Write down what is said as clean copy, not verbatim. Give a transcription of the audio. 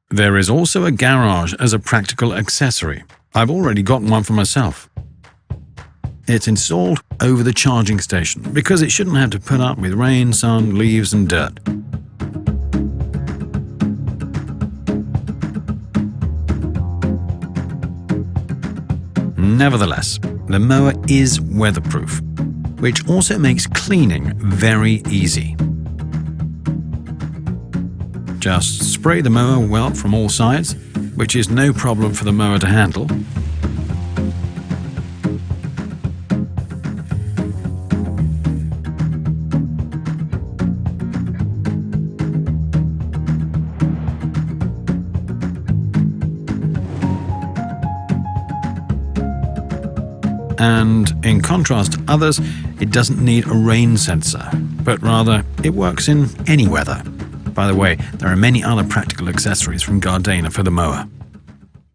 There is also a garage as a practical accessory. I've already got one for myself. It's installed over the charging station because it shouldn't have to put up with rain, sun, leaves and dirt. Nevertheless, the mower is weatherproof, which also makes cleaning very easy. Just spray the mower well from all sides, which is no problem for the mower to handle. And in contrast to others, it doesn't need a rain sensor, but rather it works in any weather. By the way, there are many other practical accessories from Gardena for the mower.